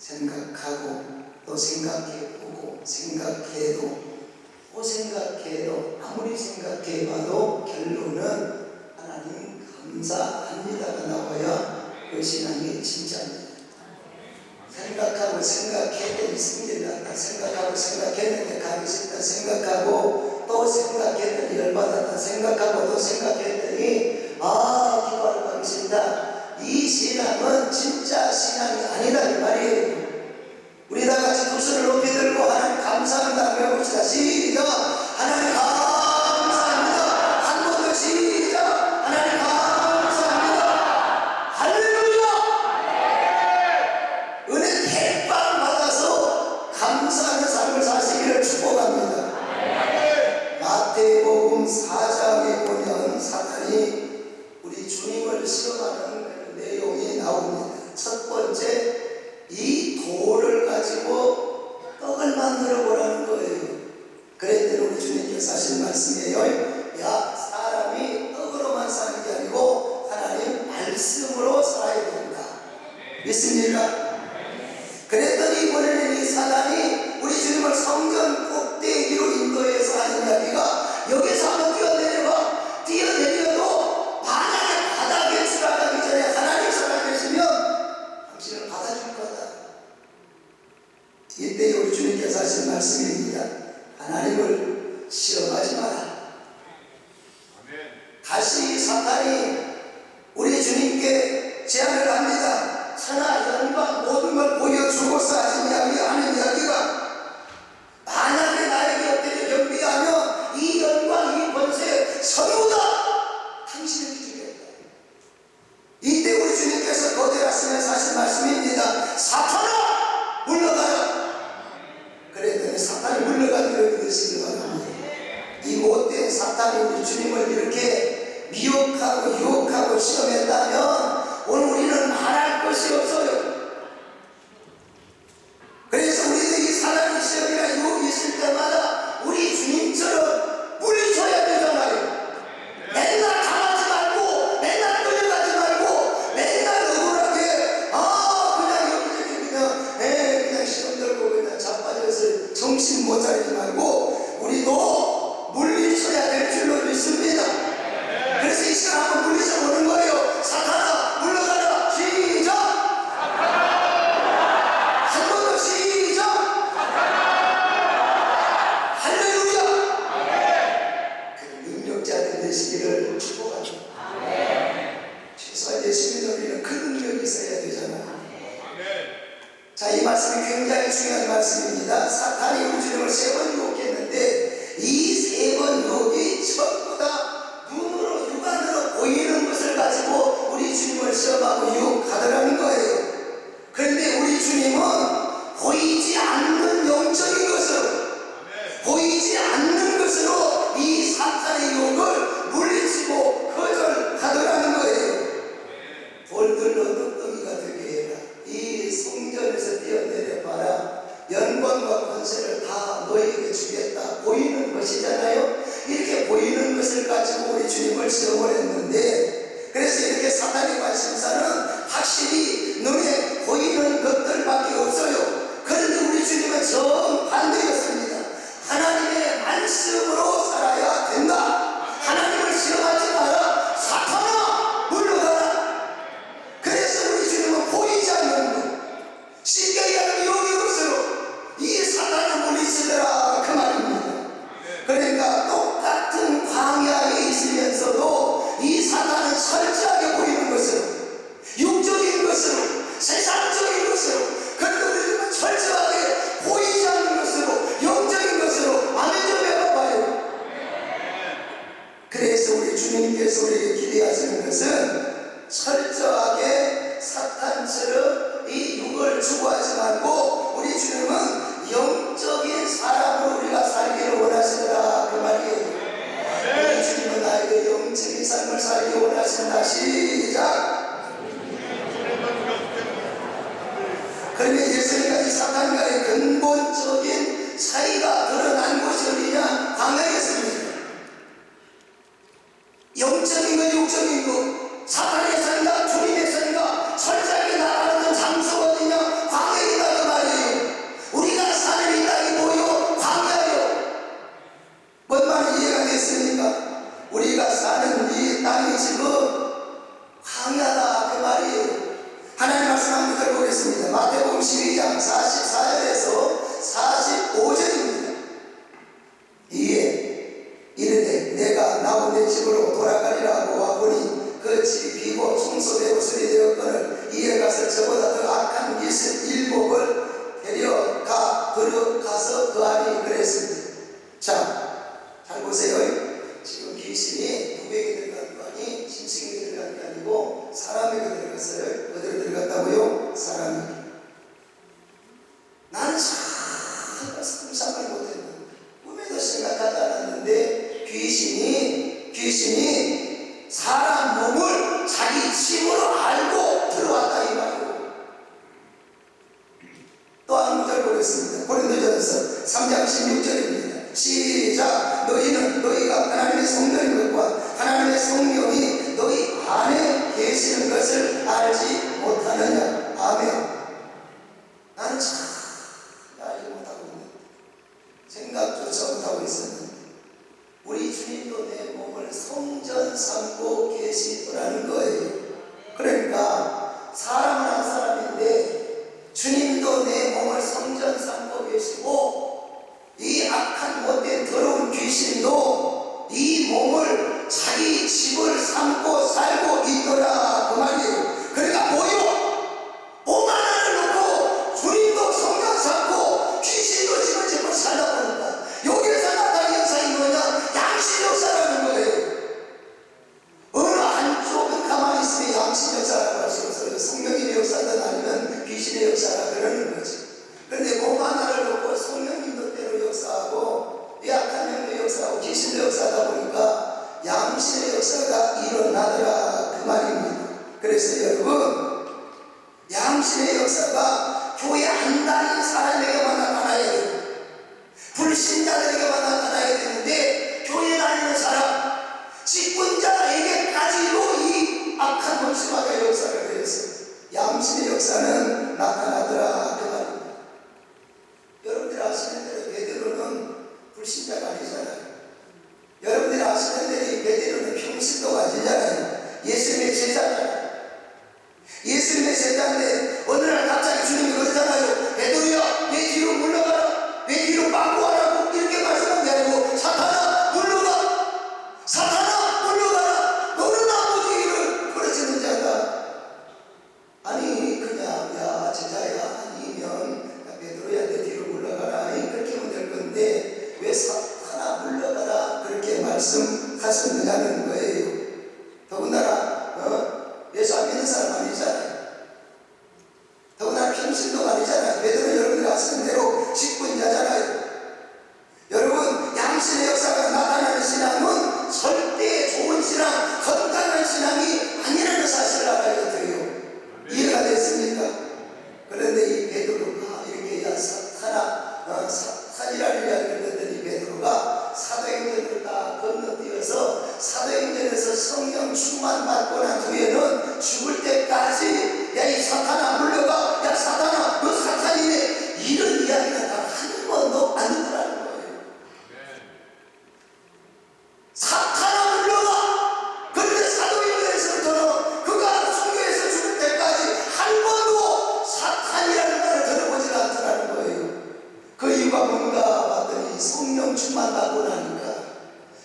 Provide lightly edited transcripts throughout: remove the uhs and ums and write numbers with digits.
생각하고 또 생각해보고 생각해도 또 생각해도 아무리 생각해봐도 결론은 하나님 감사합니다가 나와야 그 신앙이 진짜입니다. 생각하고 생각해도 있습니다. 생각하고 생각했는데 가기 싫다 생각하고 또 생각했더니 열받았다 생각하고 또 생각했더니 기도하러 가기 싫다. 이 신앙은 진짜 신앙이 아니다 이 말이에요. 우리 다 같이 두 손을 높이 들고 하나님 감사합니다 외워봅시다. 시작. 하나님 감사합니다. 한 번 더 시작. 하나님 감사합니다. 할렐루야. 은혜 대빵 받아서 감사하는 삶을 사시기를 축복합니다. 마태복음 4장에 보면 사탄이 우리 주님을 시험하는 내용이 나옵니다. 첫 번째, 이 돌을 가지고 떡을 만들어 보라는 거예요. 그랬더니 우리 주님께서 하신 말씀이에요. 야, 사람이 떡으로만 사는 게 아니고 하나님 말씀으로 살아야 된다. 믿습니까? 그랬더니 이번에는 이 사단이 우리 주님을 성전 꼭대기로 인도해서 하는 이야기가 여기서 한번 뛰어내려봐. 뛰어내려도 만약에 바닥에 추락하기 전에 하나님 살아계시면 당신을 받아줄 거다. 이때 우리 주님께서 하신 말씀입니다. 하나님을 시험하지 마라. 다시 사탄이 우리 주님께 제안을 합니다. 천하 영광 모든 걸 보여주고서 하신 이야기 하는 이야기가 만약에 나에게 엎드려 경배하면 이 영광 이 권세 전부 다 당신에게 주겠다. 이때 우리 주님께서 거절하시면서 하신 말씀입니다. 사탄아 물러가라. 그랬더니 사탄이 물러가기를 믿으시기 바랍니다. 이 못된 사탄이 우리 주님을 이렇게 미혹하고 유혹하고 시험했다면 오늘 우리는 말할 것이 없어요. 그래서 우리도 이 사단의 시험이나 유혹이 있을 때마다 우리 주님처럼 물리쳐야 되잖아요. 맨날 당하지 말고 맨날 끌려가지 말고 맨날 억울하게 그냥 여기저기 그냥 시험 들고 그냥 자빠져서 정신 못 차리지 말고 우리도 물리쳐야 될 줄로 믿습니다. 그래서 이 시간 한번 물리쳐 보는 거예요. 사탄아 물러가라. 시작. 한 번 더 시작. 할렐루야. 그 능력자들 되시기를 축복합니다. 최소한 예수님을 우리는 그 능력이 있어야 되잖아요. 자, 이 말씀이 굉장히 중요한 말씀입니다. 사탄이 우리 주님을 3번 유혹했는데 이 3번 유혹이 전부 다 눈으로 육안으로 보이는 것을 가지고 우리 주님을 시험하고 유혹하더라는 거예요. 그런데 우리 주님은 보이지 않는 영적인 것으로 보이지 않는 것으로 이 사탄의 유혹을 물리치고 거절하더라는 거예요. 돌들로 뚝뚝이가 되게 해라. 이 성전에서 뛰어내려 봐라. 영광과 권세를 다 너희에게 주겠다. 보이는 것이잖아요. 이렇게 보이는 것을 가지고 우리 주님을 시험을 했는데 그래서 이렇게 사탄의 관심사는 확실히 눈에 보이는 것들밖에 없어요. 그런데 우리 주님은 정반대였습니다. 하나님의 말씀으로 살아야 된다. 하나님을 시험하지 마라. 사탄아 물러가라. 그래서 우리 주님은 보이지 않는 것 쉽게 얘기하는 여기 것으로 이 사탄을 물리치더라 그 말입니다. 그러니까 똑같은 광야에 있으면서도 이 사탄은 철저하게 보이는 것으로 육적인 것으로 세상적인 것으로 그런데 우리는 철저하게 보이지 않는 것으로 영적인 것으로 아멘 좀 해봐봐요. 그래서 우리 주님께서 우리에게 기대하시는 것은 철저하게 사탄처럼 이 육을 추구하지 말고 우리 주님은 영적인 사람으로 우리가 살기를 원하시더라 그 말이에요. 우리 주님은 나에게 영적인 삶을 살기 원하신다. 시작. 그러면 예수님과 이 사탄과의 근본적인 차이가 드러난 곳이 어디냐? 광야였습니다. 영적인 것 육적인 것 사탄의 선인가 주님의 선인가 철저하게 나가는 장소가 어디냐? 광야이다. 자, 잘 보세요. 지금 귀신이 누구에게 들어간 거 아니? 짐승에게 들어간 게 아니고 사람에게 들어갔어요. 어디로 들어갔다고요? 사람에게. 나는 참 상상을 못했는데, 꿈에도 생각하지 않았는데 귀신이 사람 몸을 자기 침으로 알고 들어왔다 이 말이에요. 또 한 구절 보겠습니다. 고린도전서 3장 16절입니다. 시작. 너희가 하나님의 성령인 것과 하나님의 성령이 너희 안에 계시는 것을 알지 못하느냐. 아멘. 나는 참 알지 못하고 있는데, 생각조차 못하고 있었는데 우리 주님도 내 몸을 성전 삼고 계시더라는 거예요. 그러니까 사람은 한 사람인데 주님도 내 몸을 성전 삼고 계시고, 이 악한 못된 더러운 귀신도 이 몸을 자기 집을 삼고 살고 있더라 그 말이에요. 그러니까 몸 하나를 놓고 주님도 성전 삼고 귀신도 집을 짓고 살다 보니까 여기에서 나타난 역사이 뭐냐? 양심 역사라는 거예요. 어느 한쪽은 가만히 있으면 양심 역사라고 할 수 없어요. 성령님의 역사든 아니면 귀신의 역사라 그러는 거지. 그런데 몸 하나를 놓고 성령님도 때로 역사하고 약한 영의 역사하고 귀신의 역사하다 보니까 양심의 역사가 일어나더라 그 말입니다. 그래서 여러분, 양심의 역사가 교회 안 다니는 사람에게만 나타나야 돼요. 불신자들에게만 나타나야 되는데 교회 다니는 사람, 직분자에게까지도 이 악한 원수마가 역사를 해서 양심의 역사는 나타나더라 그 말입니다. 여러분들이 아시는 대로 베드로는 불신자가 아니잖아요. 여러분들이 아시는 대로 베드로는 평신도가 아니잖아요. 예수님의 제자잖아요. 예수님의 제자인데 어느 날 갑자기 주님이 그러잖아요. 베드로야, 내 뒤로 물러가라, 내 뒤로 빠고 하라고 이렇게 말씀한 게 아니고, 사탄아 물러가, 사탄아 물러가라, 너는 아버지 일을 부르짖는 자다. 아니 그냥 야 제자야 아니면 베드로야 내 뒤로 물러가라 그렇게 하면 될 건데 왜 사탄아 물러가라 그렇게 말씀하셨느냐는 거예요. 더군다나 예수 안 믿는 사람 아니잖아요. 더군다나 평신도가 아니잖아요. 베드로 여러분들이 아시는 대로 직분자잖아요. 여러분, 양심의 역사가 나타나는 신앙은 절대 좋은 신앙, 건강한 신앙이 아니라는 사실을 알아야 돼요. 이해가 됐습니까? 그런데 이 베드로가 이렇게 야 사탄아 사탄이라는 이야기를 듣더니 베드로가 사도행전을 다 건너뛰어서 사도행전에서 성령 충만 받고 난 후에는 죽을 때까지 야 이 사탄아 물러가, 야 사탄아 너 사탄이네, 이런 이야기가 단 한 번도 안 듣더라는 거예요. 사탄아 물러가. 그런데 사도행전에서부터는 그가 순교해서 죽을 때까지 한 번도 사탄이라는 말을 들어보지 않더라는 거예요. 그 이유가 뭔가 봤더니 성령 충만 받고 나니까,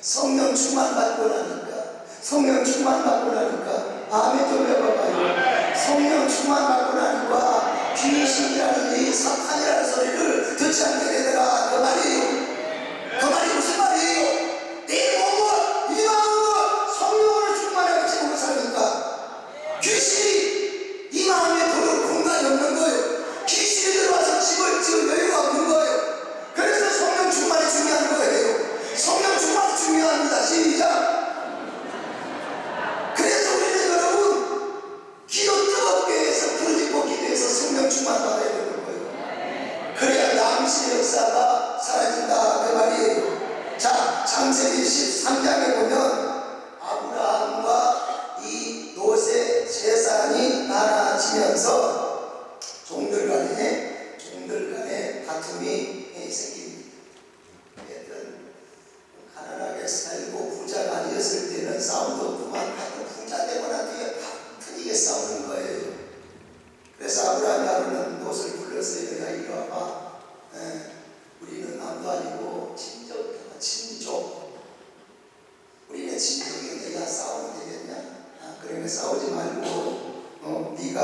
성령 충만 받고 나니까, 성령 충만 받고 나니까, 아멘 좀 해봐봐요. 성령 충만 받고 나니까 귀신이라는 이 사탄이라는 소리를 듣지 않게 되더라 그 말이에요. 그 말이 무슨 말이에요? 내 몸을, 이 마음을 성령으로 충만하게 채우고 사니까 귀신이 이 마음에 들어올 공간이 없는 거예요. 귀신이 들어와서 집을 지을 여유가 없는 거예요. 그래서 성령 충만이 중요한 거예요. 성령 충만이 중요합니다. 시작. 그래서 우리는 여러분 기도 뜨겁게 해서 부르짖고 기도해서 성령 충만 받아야 되는 거예요. 그래야 양심의 역사가 사라진다 그 말이에요. 자, 창세기 13장에 보면 아브라함과 이 노세 재산이 많아지면서 종들 간에 다툼이 생깁니다. 하여튼 가난하게 살고 부자가 아니었을 때는 싸움도 없구만, 부자 되고 난 뒤에 틀리게 싸우는 거예요. 그래서 아브라함이 하루는 롯을 불렀어요. 야 이리 와봐. 우리는 남도 아니고 친족. 우리는 친족인데 야 싸우면 되겠냐? 그러니까 싸우지 말고 네가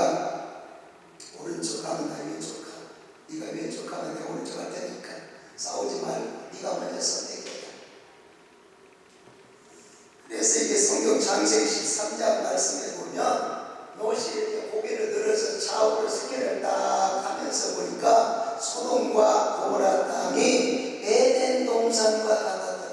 창세기 13장 말씀에 보면 롯이 이렇게 고개를 들어서 좌우를 스캔을 딱 하면서 보니까 소돔과 고모라 땅이 에덴 동산과 같았다.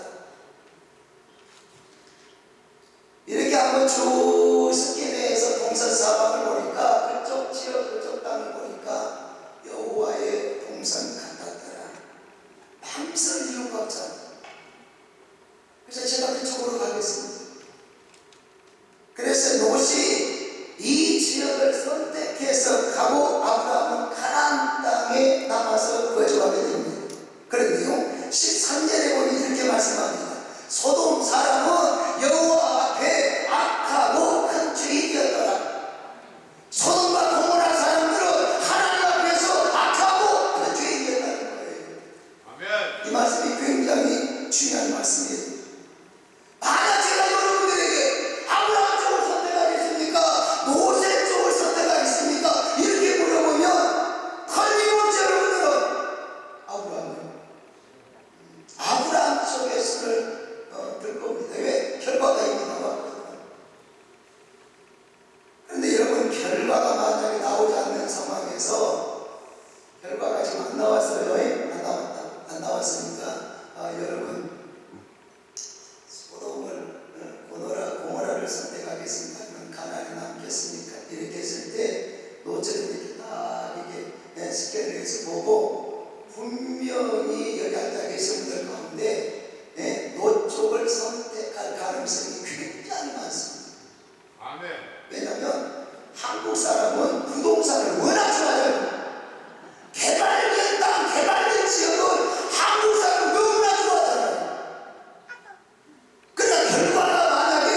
이렇게 한번 쭉 스캔해서 동산 사방을 보니까 그쪽 지역 그쪽 땅을 보니까 여호와의 동산 같았더라. 밤설 이유가 없잖아. 그래서 제가 그쪽으로 가겠습니다. 그래서 롯이 이 지역을 선택해서 가고 아브라함은 가나안 땅에 남아서 거주하게 됩니다. 그런데요 13절에 보면 이렇게 말씀합니다. 소돔 사람은 여호와 앞에 악하고 큰 죄인이었더라. 소돔과 고모라 사람들은 하나님 앞에서 악하고 큰 죄인이었다는 거예요. 아멘. 이 말씀이 굉장히 중요한 말씀이에요. 만약 제가 여러분들에게 아브라함 쪽을 선택하겠습니까? 모세 쪽을 선택하겠습니까? 이렇게 물어보면 틀림없이 여러분들은 아브라함 쪽에 손을 들 겁니다. 왜? 결과가 이미 나왔거든요. 그런데 여러분 결과가 만약에 나오지 않는 상황에서 결과가 지금 안 나왔어요. 안 나왔으니까 여러분 소돔을 고모라를 선택하겠습니까? 아니면 가나안에 남겠습니까? 이렇게 했을 때 롯처럼 이렇게 딱 이렇게 스캔을 해서 보고 분명히 여기 앉아 계신 분들 가운데 롯 쪽을 선택할 가능성이 굉장히 많습니다. 아멘. 왜냐하면 한국 사람은 부동산을 워낙 좋아해요. 개발된 땅, 개발된 지역은 한국 사람은 너무나 좋아하잖아요. 그러나 결과가 만약에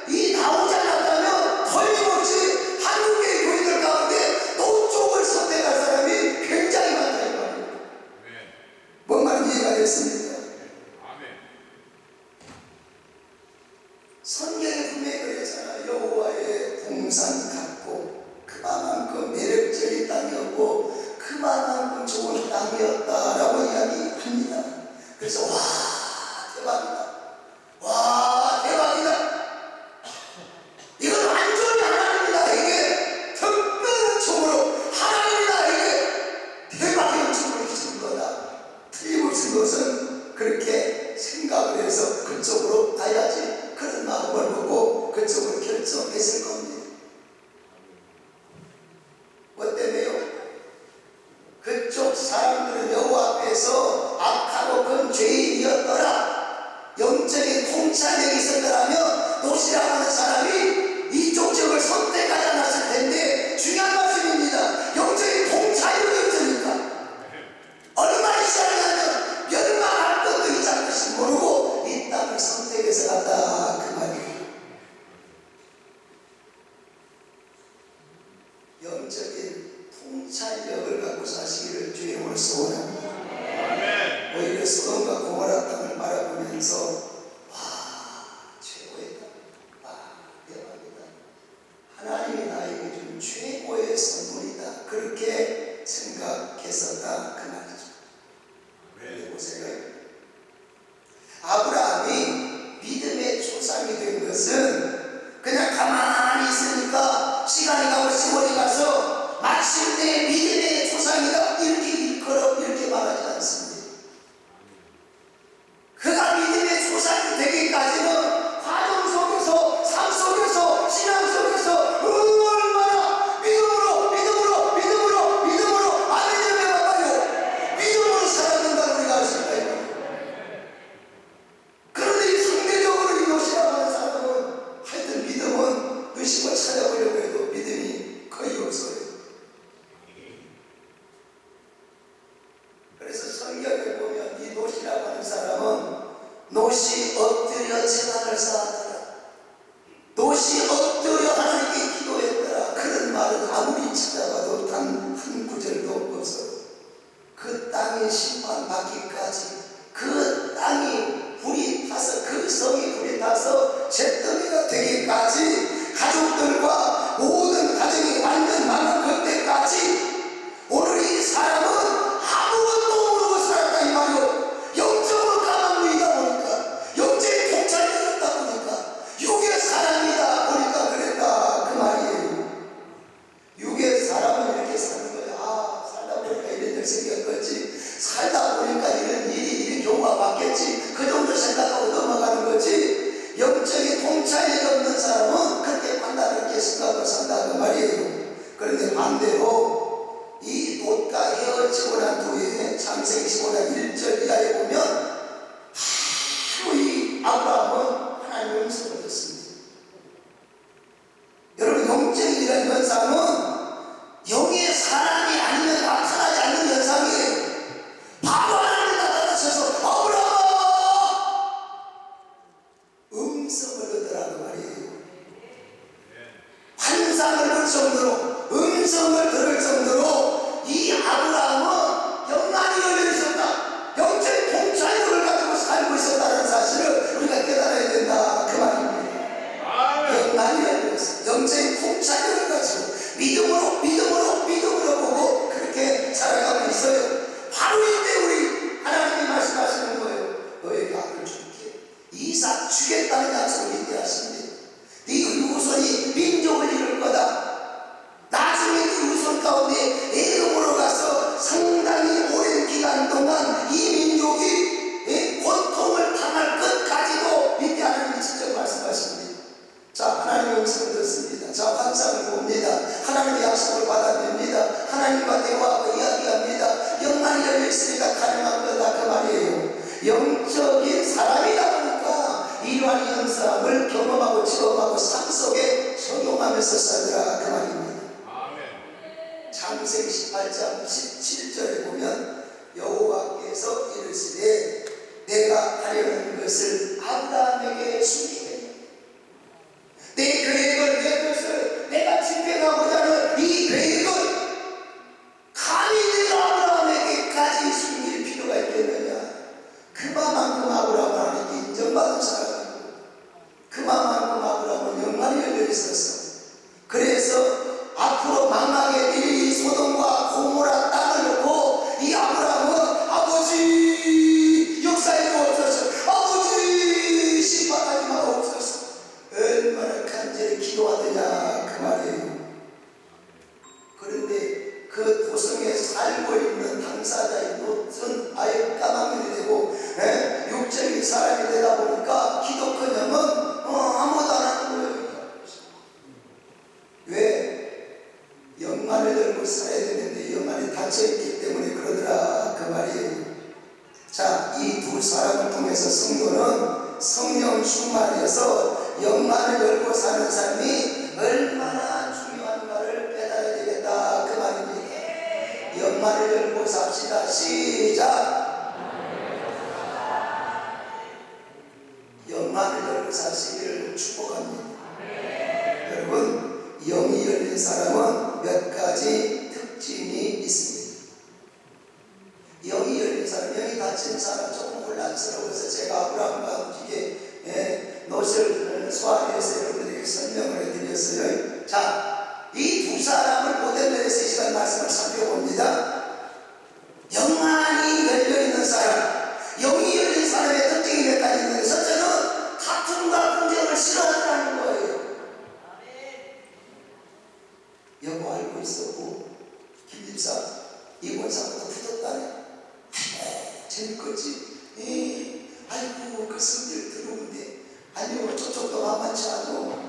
이 나오지 않았다면 틀림없이 한국의 교인들 가운데 롯 쪽을 선택할 사람이 굉장히 많다 이 말이에요. 뭔 말인지 이해가 됐습니까? 성경에 분명히 그랬잖아요. 여호와의 동산 같고 그만큼 매력적인 땅이었고 그만큼 좋은 땅이었다라고 이야기합니다. 그래서 와 대박이다. 와 대박이다. 이건 완전히 하나님이 나에게 특별한 축으로 하나님이 나에게 대박의 축을 주신 거다. 틀림없이 것은 그렇게 생각을 해서 그쪽으로 가야지 그런 마음을 보고 그쪽으로 결정했을 겁니다. 뭐 때문에요? 그쪽 사람들은 여호와 앞에서 악하고 큰 죄인이었더라. 영적인 통찰력이 있었더라면 롯이라고 하는 사람이 이쪽 지역을 선택하지 않았을 텐데 중요한 말씀입니다. 영적인 통찰력이 없으니까 얼마나 시작하냐면 멸망할 것도 있지 것이 모르고 이 땅을 선택해서 갔다 그 말이에요. 영적인 통찰력을 갖고 사시기를 주의 이름으로 소원합니다. 오히려 소돔과 고모라 땅을 바라보면서 와 최고이다. 와 대박이다. 하나님이 나에게 준 최고의 선물이다. 그렇게 생각했었다 그 말이죠. 그런데 보세요. 아브라함이 믿음의 조상이 된 것은 그냥 가만히 있으니까 시간이 가고 세월이 가서 마침내 믿음의 조상이다 이렇게 일컬어 이렇게 말하지 않습니다. 그가 믿음의 조상이 되기까지는 과정 속에서 삶 속에서 신앙 속에서 얼마나 믿음으로 아멘을 해봐요. 믿음으로 살아간다는 우리가 알 수 있다. 그런데 이 상대적으로 이 롯이라고 하는 사람은 하여튼 믿음은 의심을 찾아보려고 해도 믿음이 거의 없어요. 그래서 성경에 보면 이 롯이라고 하는 사람은 롯이 엎드려 제단을 쌓았더라. 롯이 엎드려 하나님께 기도했더라. 그런 말은 아무리 찾아봐도 단 한 구절도 없어요. 그 땅이 심판받기까지 그 땅이 불이 타서 그 성이 불이 타서 잿더미가 되기까지 가족들과 모든 가정이 완전 망한 그때까지 오늘 이 사람은 아무것도 모르고 살았다 이 말이요. 영적으로 까만 무이다 보니까 영적인 통찰이 없다 보니까 일이 생겼겠지. 살다 보니까 이런 경우가 많겠지. 그 정도 생각하고 넘어가는 거지. 영적인 통찰력이 없는 사람은 그렇게 판단을 이렇게 생각하고 산다 그 말이에요. 그런데 반대로 이 롯과 헤어지고 난 후에 창세기 15장 1절 이하에 보면 바로 이 아브라함은 하나님의 음성을 듣습니다. 여러분, 영적이라는 현상은 영의 사람이 아니면 나타나지 않는 현상이에요. 바로 하나님이 나타나셔서 아브라함아! 음성을 듣더라는 말이에요. 환상을 볼 정도로, 음성을 들을 정도로 이 아브라함은 영안이 열려 있었다. 영적인 통찰력을 가지고 살고 있었다는 사실을 우리가 깨달아야 된다 그 말입니다. 영안이 열려 있어. 영적인 통찰력을 가지고 믿음으로 보고 그렇게 살아가고 있어요. 바로 이때 우리 하나님이 말씀하시는 거예요. 너에게 아들 줄게. 이삭 주겠다는 약속을 이때 하십니다. 네 후손이 민족을 이룰 거다. 나중에 그 후손 가운데 애굽으로 가서 상당히 오랜 기간 동안 이 민족이 고통을 당할 것까지도 이때 하나님이 직접 말씀하십니다. 자, 하나님의 음성을 듣습니다. 자, 환상을 봅니다. 하나님의 약속을 받아냅니다. 하나님과 대화하고 이야기합니다. 영안이 열려있으니까 가능한 거다 그 말이에요. 영적인 사람이다 보니까 이러한 현상을 경험하고 체험하고 삶 속에 적용하면서 살더라 그 말입니다. 창세기 18장 17절에 보면 여호와께서 이르시되 내가 하려는 것을 아브라함에게 숨기겠다. 내 계획을, 내 뜻을 내가 집행하고자 하는 이 계획을 감히 내가 아브라함에게까지 숨길 필요가 있겠느냐. 그만큼 아브라함은 하나님께 인정받은 사람이고 그만큼 아브라함은 영안이 열려 있었어. 그래서 앞으로 망하게 될 이 소돔과 고모라 땅을 놓고 이 아브라함은 아버지 역사에 주옵소서, 아버지 심판하지 마옵소서 얼마나 간절히 기도하더냐 그 말이에요. 그런데 그 도성에 살고 있는 당사자의 롯은 아예 까마귀이 되고 육적인 사람이 되다 보니까 기독헌령은 아무것도 안 하는 거예요. 왜? 영안을 열고 살아야 되는데 영안이 닫혀있기 때문에 그러더라 그 말이에요. 자, 이 두 사람을 통해서 성도는 성령 충만해서 영안을 열고 사는 삶이 얼마나 중요한가를 깨달아야 되겠다 그 말입니다. 영안을 열고 삽시다. 시작. 영안을 열고 사시기를 축복합니다. 여러분, 영이 열린 사람은 몇 가지 특징이 있습니다. 영이 열린 사람, 영이 닫힌 사람 조금 혼란스러워서 제가 아브라함과 이게 노트를 소화해서 여러분들에게 설명을 해드렸어요. 자, 이 두 사람을 모델로해서 이 시간 말씀을 살펴봅니다. 영안이 열려있는 사람, 영이 열린 사람의 특징이 몇 가지 있는데, 첫째는 다툼과 분쟁을 싫어한다는 거예요. 여보 알고 있었고 김집사 이권사부터 붙었다네. 아이고 재밌겠지. 아이고 그 성질 들어오는데 아니요 저쪽도 만만치 않고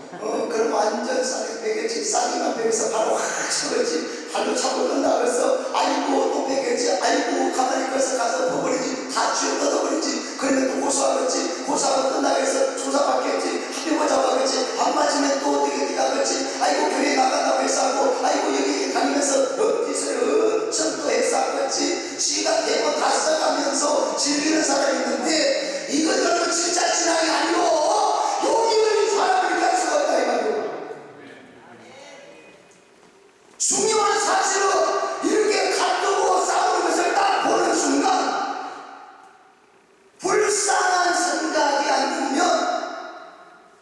그럼 완전 쌀이 베겠지. 쌀이만 베겨서 바로 확 쳐버리지. 발로 차고 뜬다 그래서 아이고 또 베겠지. 아이고 가만히 가서 버버리지. 다 쥐어 뜯어버리지. 그러면 또 고소하겠지. 고소하고 뜬다 그래서 조사받겠지. 합의고 잡아겠지. 안 맞으면 또 어떻게 가겠지. 아이고 교회 나간다고 해서 하고 아이고 여기 다니면서 짓을 엄청 또 해서 하겠지. 지가 대본 다 써가면서 즐기는 사람이 있는데 이건 여러분 진짜 신앙이 아니고 용이 걸린 사람을 이렇게 할 수가 없다 이 말이에요. 중요한 사실은 이렇게 가두고 싸우는 것을 딱 보는 순간 불쌍한 생각이 안 들면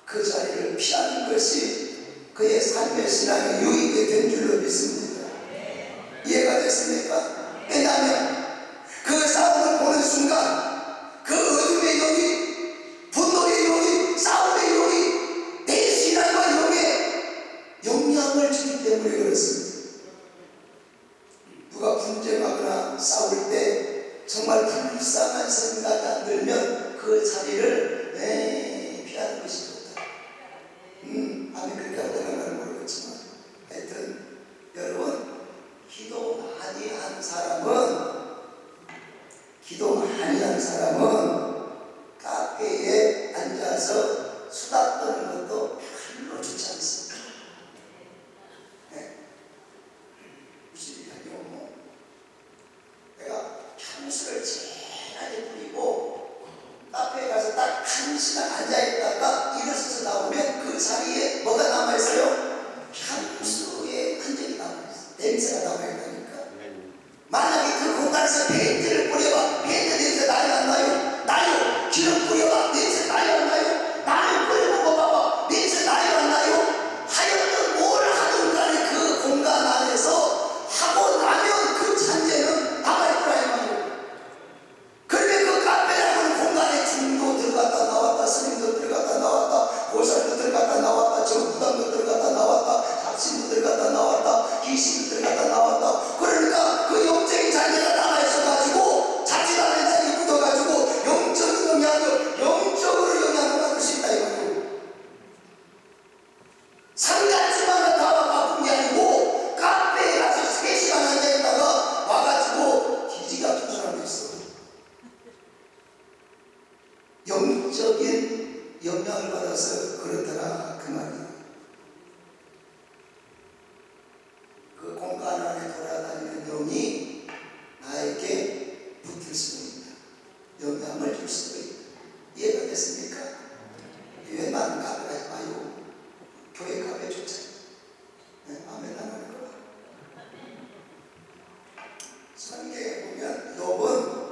그 자리를 피하는 것이 그의 삶의 신앙에 유익이 된 줄로 믿습니다. 이해가 됐습니까? 왜냐하면 그 싸움을 보는 순간 그 누구나 싸울 때 정말 불쌍한 생각이 안 들면 그 자리를 피하는 것이 좋다. 아니 그렇게 하는 건 모르겠지만 하여튼 여러분 기도 많이 한 사람은 카페에 앉아서 수다 떠는 것도 별로 좋지 않습니다. 내가 향수를 진하게 뿌리고 카페에 가서 딱 1시간 앉아있다가 일어서서 나오면 그 자리에 뭐가 남아있어요? 향수의 흔적이 남아있어요. 냄새가 남아있다니까. 만약에 그 공간에서 페인트를 뿌려봐. 페인트 냄새 나요 안 나요? 나요. 기름 뿌려봐. 냄새 나요 안 나요? 나요. 뿌려보고 봐봐. 냄새 나요 안 나요? 하여튼 뭘 하든 간에 그 공간 안에서 하고 나면 그 잔재는 남아있더라 이 말이에요. 그러면 그 카페라는 공간에 중도 들어갔다 나왔다, 스님도 들어갔다 나왔다, 보살도 들어갔다 나왔다, 정부담도 들어갔다 나왔다, 잡신도 들어갔다 나왔다, 귀신도 들어갔다 나왔다. 그러니까 그 영적인 잔재가 남아있어가지고 자칫 않은 자리 묻어가지고 영적으로 영향을 받을 수 있다 이 말이에요. 상가집마다 다 바쁜 게 아니고 카페에 가서 3시간 앉아있다가 와가지고 기지 같은 사람도 있어. 영적인 영향을 받아서 그렇더라 그 말이에요. 그 공간 안에 돌아다니는 영이 나에게 붙을 수도 있다. 영향을 줄 수도 있다. 이해가 됐습니까? 웬만한 카페 가지 마요. 교회 카페 좋잖아. 아멘 안 하는 거야. 성경에 보면 욥은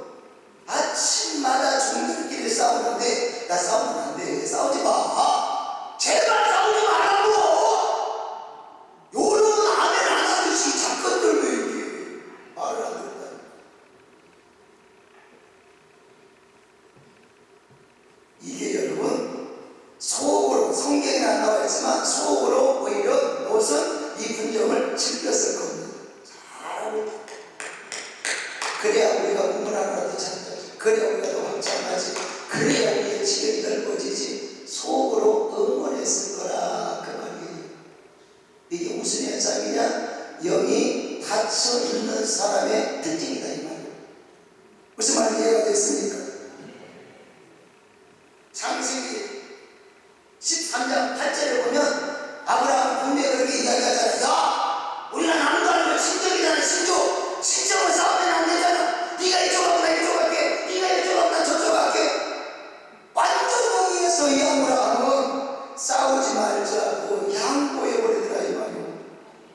아침마다 종들끼리 싸우는데 나 싸우면 안 돼. 싸우지 마. 제발 싸우지 말라고. 요런 아멘 안 하듯이 작것들 왜 이렇게 말을 안 듣는다. 이게 여러분 속으로 성경에 안 나와 있지만 속으로 오히려 롯은 이 분정을 즐겼을 겁니다. 잘하고 그래야 우리가 문을 하나도 찾자. 그래야 우리가 더 확장하지. 그래야 우리의 지경이 넓어지지. 속으로 응원했을 거라 그 말이에요. 이게 무슨 현상이냐? 영이 닫혀 있는 사람의 특징이다 이 말이에요. 무슨 말이 이해가 됐습니까? 창세기 13장 8절에 보면 아브라함 분명히 그렇게 이야기하잖아요. 야! 우리가 남도 아니고 친족이잖아. 친족은 싸우면 안 되잖아. 네가 이쪽 하고 나 이쪽 할게. 네가 이쪽 하고 나 저쪽 할게. 완전 동의해서 이 아브라함은 싸우지 말자고 양보해버리더라 이 말이에요.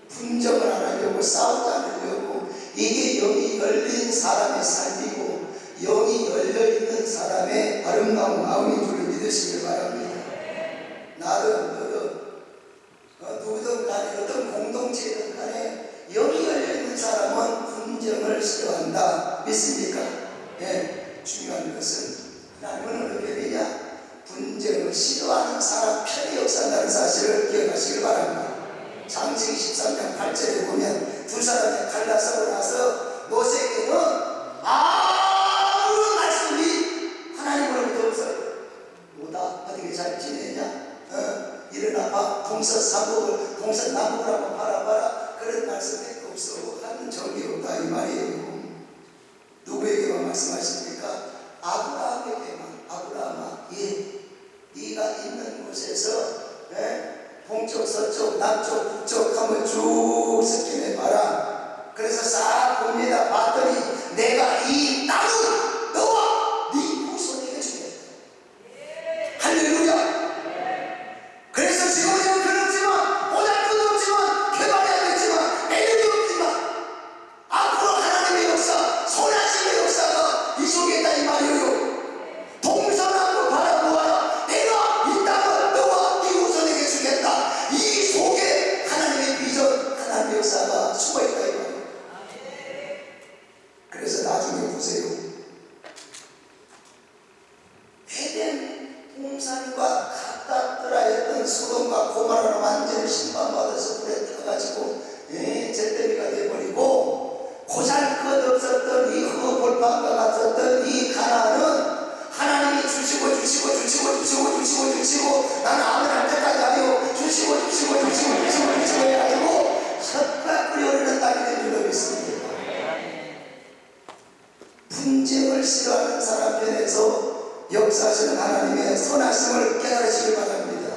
분정을 안 하려고 싸우지 않으려고. 이게 영이 열린 사람의 삶이고 영이 열려있는 사람의 아름다운 마음인 줄 믿으시길 바랍니다. 나든 누구든 간에 어떤 공동체든 간에 영이 열려있는 사람은 분정을 싫어한다. 믿습니까? 중요한 것은 하나님은 어떻게 되냐? 분정을 싫어하는 사람 편에 역사한다는 사실을 기억하시길 바랍니다. 창세기 13장 8절에 보면 두 사람이 갈라서고 나서 롯에게는 아무런 말씀이 하나님으로부터 없어요. 뭐다? 어떻게 잘 지내냐? 일어나봐. 동서남북을 한번 바라봐라. 그런 말씀밖에 없어. 하는 적이 없다 이 말이에요. 누구에게만 말씀하십니까? 아브라함에게만. 아브라함아, 네가 있는 곳에서 동쪽, 서쪽, 남쪽, 북쪽 한번 쭉 스캔해봐라. 그래서 싹 봅니다. 봤더니 내가 이 땅을 너와 네 후손에게 주겠다. 할렐루야. 그래서 지금은 그렇지만 보잘것없지만 개발이 안 됐지만 애들이 없지만 앞으로 하나님의 역사, 선하심의 역사가 이 속에 있다 이 말이에요. 동서남북 바라보아라. 내가 이 땅을 너와 네 후손에게 주겠다. 이 속에 하나님의 비전, 하나님의 역사가 숨어있다 이 말이에요. 그래서 나중에 보세요. 에덴 동산과 같았더라 했던 소돔과 고모라는 완전히 심판받아서 불에 타가지고 잿더미가 돼버리고 보잘것없었던 주시고 나는 아멘 할 때까지 하여 주시고 해가지고 섭과 끓이 오르는 땅이 된 줄로 믿습니다. 분쟁을 싫어하는 사람 편에서 역사하시는 하나님의 선하심을 깨달으시길 바랍니다.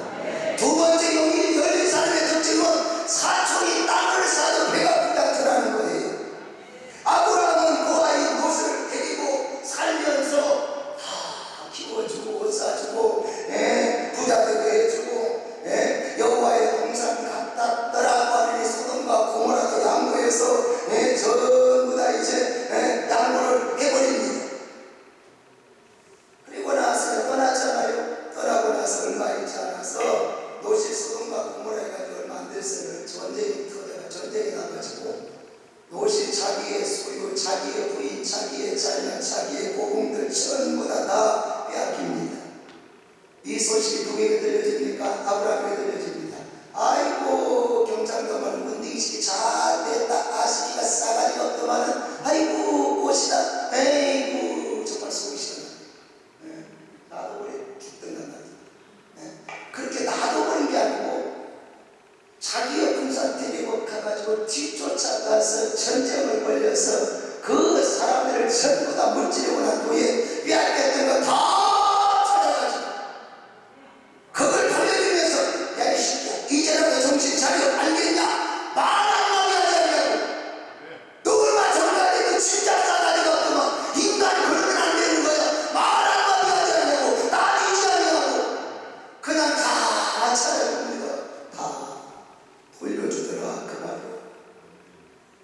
두 번째 영이 열린 사람의 특징은 사촌이 땅을 사도 배가 부지 않더라는 거예요. 아브라함은 그 아이 롯을 데리고 살면서 다 키워주고 옷 사주고 부자 되게 해주고 여호와의 동산 같았더라고 하니 소돔과 고모라도 양보해서 전부 다 이제 양보를 해버립니다. 그리고 나서 떠났잖아요. 떠나고 나서 얼마 있지 않아서 롯이 소돔과 고모라 해가지고 얼마 안 됐어요. 전쟁이 나가지고 롯이 자기의 소유, 자기의 부인, 자기의 자녀, 자기의 고궁들 전부 다 빼앗깁니다. 이 소식이 누구에게 들려집니까? 아브라함에게 들려집니다. 아이고 경상도만 문딩식이 잘 됐다. 아시기가 싸가지가 없더만은 아이고 꽃이다. 에이구 정말 속이 시원하다. 놔둬버려 죽든가 말이야. 그렇게 놔둬버린 게 아니고 자기의 군사 데리고 가가지고 뒤쫓아가서 전쟁을 벌여서 그 사람들을 전부 다 물질하고 난 후에 빼앗겼던 거 다 찾아가지고 그걸 돌려주면서 야 이 새끼야 이제라도 정신 차려 알겠냐? 말 한마디 하지 않냐고. 너 얼마 전까지도 진짜 싸가지가 없더만 인간이 그러면 안 되는 거야. 말 한마디 하지 않냐고. 나뉘지 않냐고. 그냥 다 찾아줍니다. 다 돌려주더라 그 말이에요.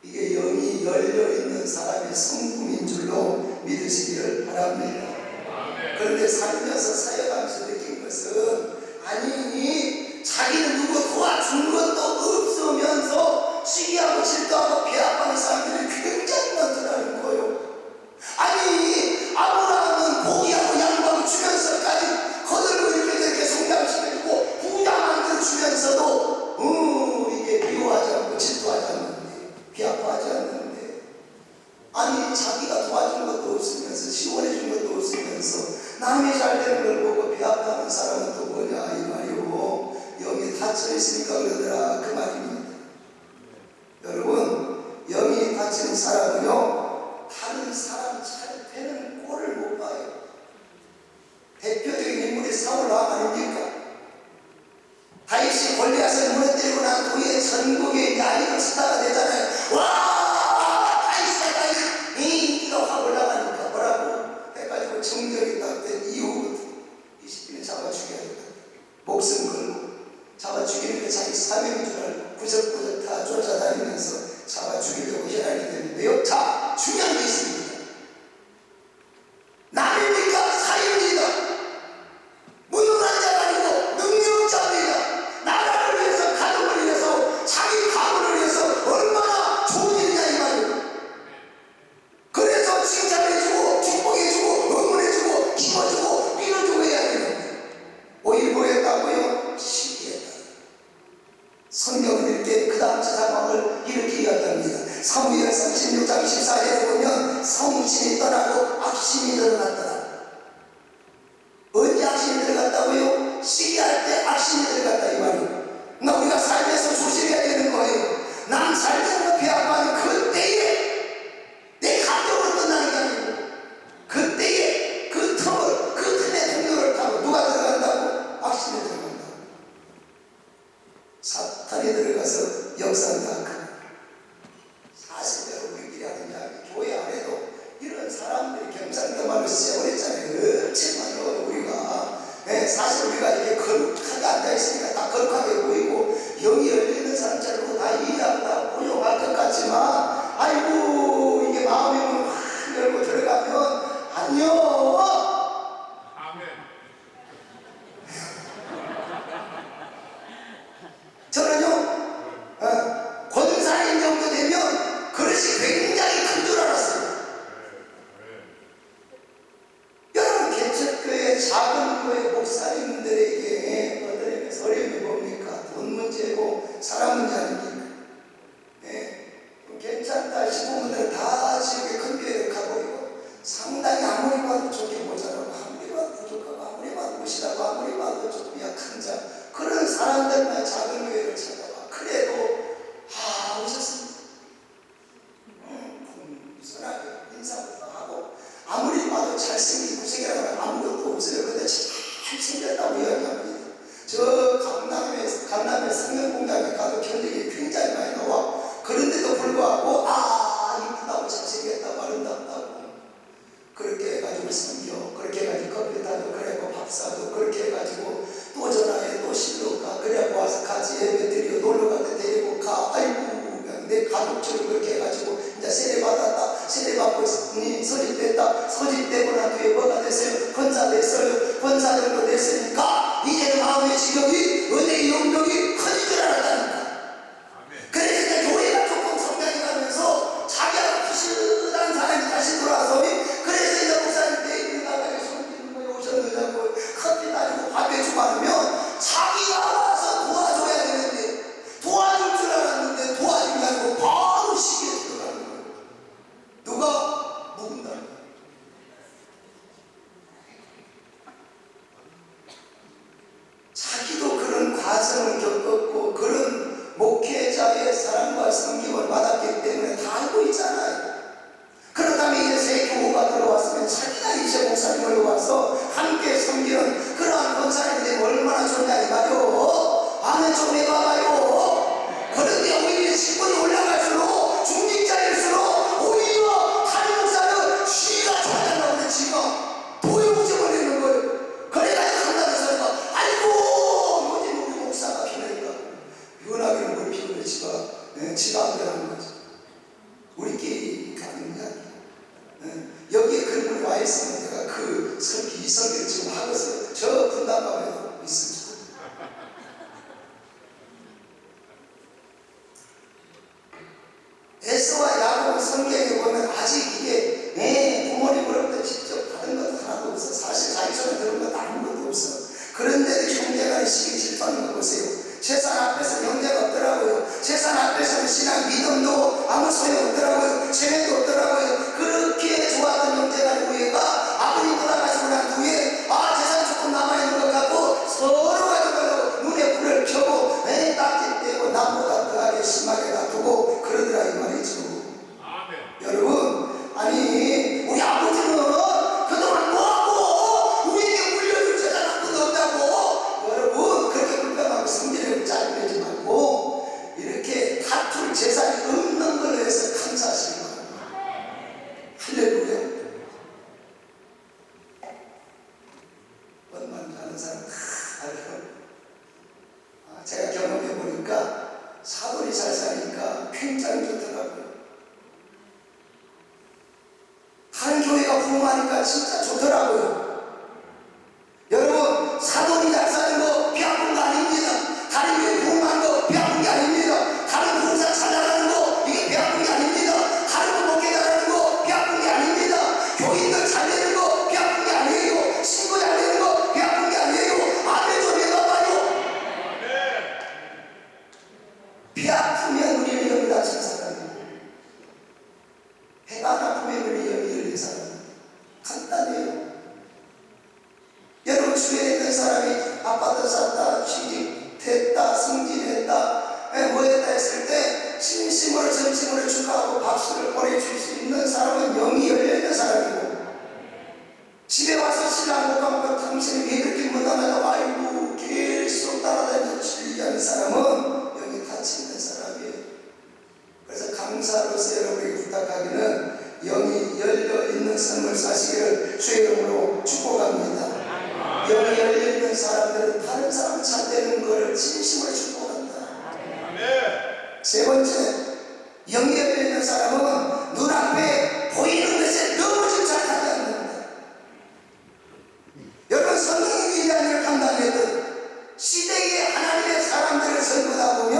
이게 영이 열려있는 사람의 성품인 줄로 믿으시기를 바랍니다. 그런데 살면서 사역하면서 느낀 것은 아니 자기는 누구 도와준 것도 없으면서 시기하고 질투하고 배아파는 사람들이 굉장히 많더라는 거예요. 아니 아브라함은 포기하고 양보하고 주면서까지 거들고 이렇게 성장시켜주고 부자 만들어주면서도 이게 미워하지 않고 질투하지 않는데 비아파하지 않는데 아니 자기가 도와준 것도 없으면서 지원해준 것도 없으면서 남이 잘되는 걸 보고 비아파하는 사람은 또 뭐냐 이 말이고 영이 닫혀있으니까 그러더라 그 말입니다. 여러분 영이 닫힌 사람은요 다른 사람 잘 되는 꼴을 못 봐요. 대표적인 인물이 사울 왕 아닙니까? 다윗이 골리앗을 무너뜨리고 난 후에 전국의 야인을 스타가 되잖아요. 와 다윗이다 다윗 이 인기가 확 올라가니까 뭐라고 해가지고 정적이 딱 된 이후부터 이 새끼는 잡아 죽여야 된다. 목숨 걸고 잡아 죽이니까 자기 사명인 줄 알고 구석구석 다 쫓아다니면서 잡아 죽이려고 혈안이 되는데요. 자 중요한 게 있습니다. 남입니까? 사입니다. 무능한 자가 아니고 능력자입니다. 나라를 위해서 가족을 위해서 자기 가문을 위해서 얼마나 좋은 일이냐 이 말이에요. 그래서 칭찬해주고 축복해주고 응원해주고 키워주고 밀어주고 해야 되는데 오히려 뭐 했다고요? 시기했다. 성경은 이렇게 그 다음 상황을 이렇게 이야기합니다. 사무엘 36장 14절에 보면 성신이 떠나고 악신이 들어갔더라. 언제 악신이 들어갔다고요? 시기할 때 악신이 들어갔다 이 말이에요. 그러니까 우리가 삶에서 조심해야 되는 거예요. 남 살면서 배아파는 그때에 내 감정으로 끝나는 게 아니고 그때에 그 틈을 그 틈에 통로를 타고 누가 들어간다고? 악신이 들어간다고. 사탄이 들어가서 역사한다. 사실대로 우리끼리 하는 이야기 교회 안에도 이런 사람들이 경상도말로 세워냈잖아요. 엄청 우리가 사실 우리가 이렇게 거룩하게 앉아있으니까 다 거룩하게 보이고 영이 열리는 사람처럼 다 이해하고 다 고용할 것 같지만 아이고 이게 마음이 확 열고 들어가면 아니요. 아멘. 저는요 권사인 정도 되면 그릇이 굉장히 큰 줄 알았어요. 여러분 개척교회 작은 교회 목사님들에게 어떤 의미에서 어려움이 뭡니까? 아주 잘생긴 구색이라고 하면 아무것도 없어요. 근데 잘생겼다고 이야기합니다. 저 강남의 상명공장에 가도 견적이 굉장히 많이 나와. 그런데도 불구하고 이쁘다고 잘생겼다고 아름답다고 그렇게 해가지고 섬겨, 그렇게 해가지고 커피 타도, 그래갖고 밥 사도, 그렇게 해가지고 또 전화해, 또 실로 가, 그래갖고 와서 같이 예배 드리고 놀러 갈 때 데리고 가. 아이고 내 가족처럼 그렇게 해가지고 이제 세례받았다, 세례받고 소집됐다, 소집되고 난 뒤에 뭐가 됐어요? 권사 됐어요. 권사 정도 됐으니까 이제는 마음의 지경이 은혜의 영역이 커질 줄 알았다니까. 그래서 이제 교회가 조금 성장해 가면서 자기하고 부실한 사람이 다시 돌아와서, 그래서 이제 목사님 내 입을 나가게 손짓는 거에 오셨느냐고 커피 따지고 밥 해주고 하면 자기가 와서 도와줘야 되는데, 도와줄 줄 알았는데 도와주지 않고 바로 시기에 들어가는 거예요. 누가? 묵은다는 거예요. 자기도 그런 과정을 겪었고 그런 목회자의 사랑과 섬김을 받았기 때문에 다 알고 있잖아요. 그렇다면 이제 새 교우가 들어왔으면 자기가 이제 목사님을 와서 함께 섬기는 그러한 권사님이 되면 얼마나 좋냐 이 말이요. 아멘 좀 해봐봐요. 그런데 오히려 신분이 올라갈수록 중직자일수록 오히려 다른 목사는 쥐가 잘한다고 그래. 쥐가 도용져버리는 거예요. 그래가지고 한다는 소리가 아이고 요즘 우리 목사가 피우니까 변하기는 뭘 피우는 지가 안 되는 거죠. 우리끼리 가는 거야. 여기에 그런 분이 와 있으면 내가 그 이 설교를 지금 하고서 저 분당감에 있습니다. 에서와 야곱 성경에 보면 아직 이게 부모님으로부터 직접 받은 것도 하나도 없어. 사실 자기 손에 들은 것도 아무것도 없어. 그런데도 형제간의 시기 질투하는 거 보세요. 재산 앞에서 형제가 없더라고요. 재산 앞에서는 신앙 믿음도 아무 소용 없더라고요. 체면도 없더라고요. 그렇게 좋아하던 형제간의 우애가 아버님 돌아가시고 난 뒤에 재산 조금 남아있는 것 같고 서로 가지고 눈에 불을 켜고 딱지 떼고 남보다 더하게 심하게 다투고 그러더라 이 말이죠. 아멘. 여러분, 아니 우리 아버지는 그동안 뭐하고 우리에게 물려줄 재산 한 푼도 없다고. 여러분 그렇게 불평하고 성질을 짜증내지 말고 이렇게 다툴 재산이 없는 걸로 해서 감사하시기 바랍니다. 할렐루야. 뭔 말인지 아는 사람 다 알아요. 제가 경험해 보니까 사돈이 잘 사니까 굉장히 좋더라고요. 다른 교회가 부흥하니까 진짜 좋더라고요. 여러분 사돈이 잘 사는 거 배아픈 거 아닙니다. 다른 교회 부흥하는 거 배아픈 게 아닙니다. 다른 부흥사 잘 나가는 거 이게 배아픈 게 아닙니다. 다른 거 목회 잘하는 거 배아픈 게 아닙니다. 교인들 잘 되는 거 배아픈 게 아니에요. 신고 잘 되는 거 배아픈 게 아니에요. 아멘 좀 해봐봐요. 배 아프면 우리는 영이 다친 사람이에요. 배가 안 아프면 우리는 영이 열린 사람이에요. 간단해요. 여러분 주위에 있는 사람이 아파트 샀다, 취직됐다, 승진했다, 뭐 했다 했을 때 진심으로 전심으로 축하하고 박수를 보내줄 수 있는 사람은 영이 열려있는 사람이고, 집에 와서 신랑 못 가면 당신이 왜 그렇게 못하냐고 아이고 계속 따라다니면서 질리하는 사람은 영이 닫혀있는 사람이에요. 그래서 강사로서 여러분에게 부탁하기는 영이 열려있는 삶을 사시기를 주의 이름으로 축복합니다. 영이 열려있는 사람들은 다른 사람 잘 되는 것을 진심으로 축복한다. 세 번째, 영이 열려있는 사람은 눈앞에 보이는 것에 너무 집착하지 않는다. 여러분 성경의 위대한 감당했던 시대의 하나님의 사람들을 선거다 보면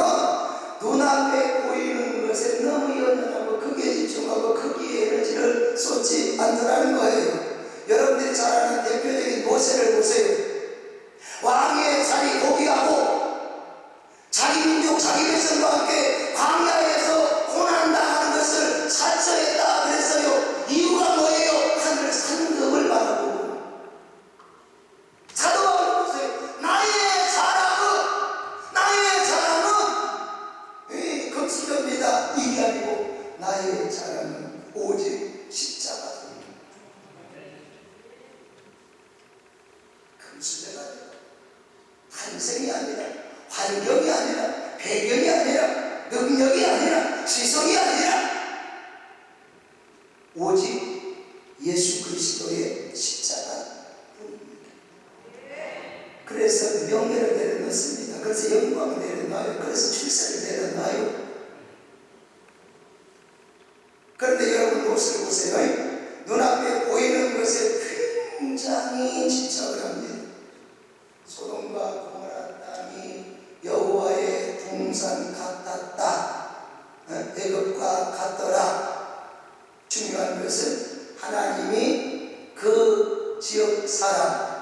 눈앞에 보이는 것에 너무 연연하고 거기에 집중하고 거기에 에너지를 쏟지 않더라는 거예요. 여러분들이 잘 아는 대표적인 모세를 보세요. 왕의 자리 포기하고 자기 민족 자기 백성과 함께 광야에서 고난당하는 것을 자처했다 그랬어요. 이유가 뭐예요? 하늘 상급을 바라보고. 사도바울 보세요. 나의 자랑은 극수입니다. 이게 아니고 나의 자랑은 오직 십자가. 금수저가 아니라, 탄생이 아니라, 환경이 아니라, 배경이 아니라, 능력이 아니라, 지성이 아니라 오직 예수 그리스도의 십자가뿐입니다. 그래서 명예를 내려놓습니다. 그래서 영광을 내려놔요. 그래서 출세를 내려놔요. 그런데 여러분 모습을 보세요. 눈앞에 보이는 것에 굉장히 집착을 합니다. 소돔과 고모라 땅이 여호와의 동산 같았다. 애굽과 같더라. 중요한 것은 하나님이 그 지역 사람,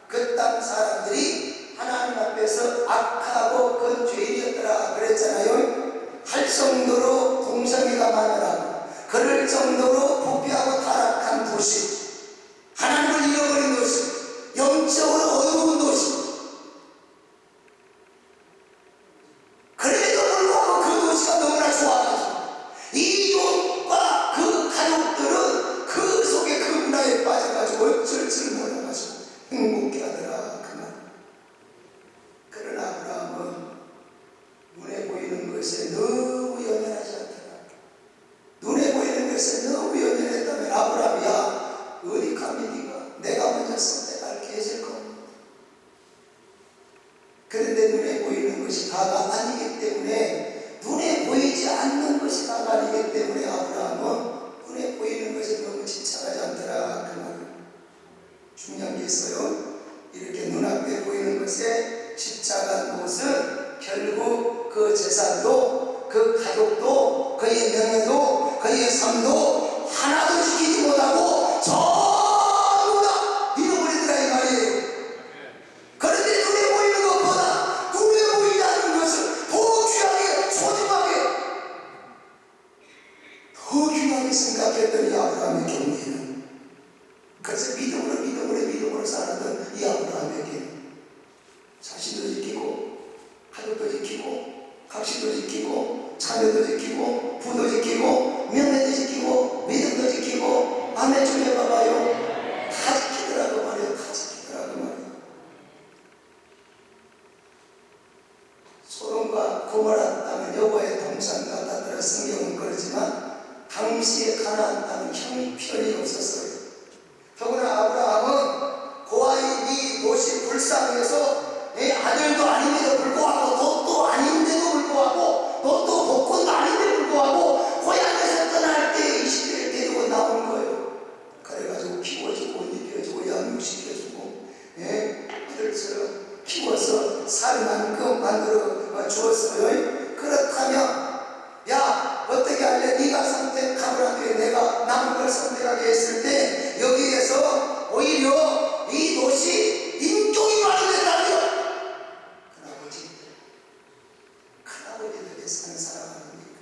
그 땅 사람들이 하나님 앞에서 악하고 그 죄인이었더라 그랬잖아요. 할 정도로 동성애가 많으라고, 그럴 정도로 부패하고 타락한 도시, 하나님을 잃어버린 도시, 영적으로 어두운 도시. 그래도 불구하고 그 도시가 너무나 좋아가지고 이 롯과 그 가족들은 그 속에 그 문화에 빠져가지고 어쩔 줄 몰라가지고 행복해하더라 그 말. 그러나 아브라함은 눈에 보이는 것에 너무 연연하지 않더라. 눈에 보이는 것에 너무 연연했다면 아브라함이야 어디 감히 네가 내가 먼저 선택할 계실 겁니다. 그런데 눈에 보이는 것이 다가 아니기 때문에, 눈에 보이지 않는 것이 다가 아니기 때문에 아브라함은 눈에 보이는 것에 너무 집착하지 않더라 그 말이에요. 중요한 게 있어요. 이렇게 눈앞에 보이는 것에 집착한 것은 결국 그 재산도, 그 가족도, 그의 명예도, 그의 삶도 하나도 지키지 못하고 전부 다 잃어버리더라 이 말이에요. 그런데 눈에 보이는 것보다 눈에 보이지 않는 것을 더 귀하게, 소중하게, 더 귀하게 생각했던 이 아브라함의 경우에는, 그래서 믿음으로 살았던 이 아브라함에게 자신도 지키고, 가족도 지키고, 각신도 지키고, 자녀도 지키고, 부도 지키고, 명예도 지키고, 믿음도 지키고, 아멘 좀 해봐봐요. 다 지키더라고 말이에요. 다 지키더라고 말이에요. 소돔과 고모라 땅은 여호와의 동산 같았더라. 성경은 그러지만 당시의 가나안 땅은 형편이 없었어요. 더구나 아브라함은 고아이 롯이 불쌍해서 아들도 아닌데도 불구하고, 롯도 아닌데도 불구하고, 롯도 복권도 아닌데도 불구하고 고향에서 떠날 때 이스라엘 데리고 나온 거예요. 그래가지고 키워주고, 옷 입혀주고, 양육시켜주고, 아들처럼 키워서 살 만큼 만들어 주었어요. 그렇다면 야 어떻게 할래? 네가 선택하라는데 내가 남은 걸 선택하게 했을 때 여기에서 오히려 이 도시 인종이 마련됐다며. 큰아버지들이 사는 사람 아닙니까?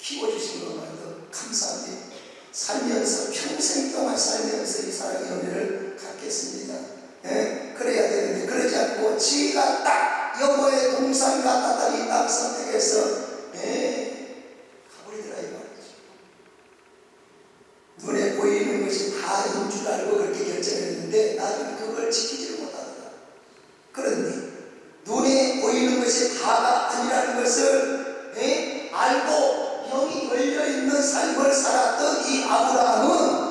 키워주신 것만도 감사합니다. 살면서 평생 동안 살면서 이 사랑의 은혜를 갖겠습니다. 그래야 되는데 그러지 않고 지가 딱 여호와의 동산 같았다 이 땅 선택해서 가버리더라 이 말이죠. 눈에 보이는 것이 다인 줄 알고 그렇게 결정했는데 나는 그걸 지키지를 못하더라. 그런데 눈에 보이는 것이 다가 아니라는 것을 알고 영이 열려있는 삶을 살았던 이 아브라함은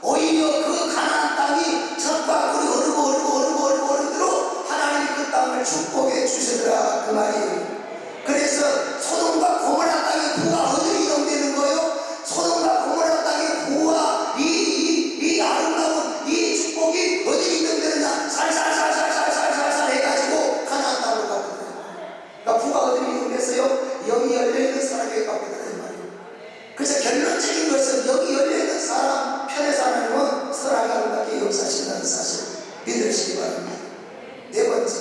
오히려 그 가나안 땅이 적과꿀이 오르도록 하나님이 그 땅을 축복해 주시더라 그 말이에요. 그래서 소돔과 고모라 땅의 부가 어디로 이동되는 거예요? 소돔과 고모라 땅의 부와 이 아름다운 이 축복이 어디로 이동되느냐? 살살 해가지고 가나안 땅으로 가거든요. 그러니까 부가 어디로 이동됐어요? 영이 열려있는 사람에게 가거든요. 그래서 결론적인 것은 여기 열려있는 사람 편에서 하나님은 선하게 아름답게 역사하신다는 사실 믿으시기 바랍니다. 네 번째,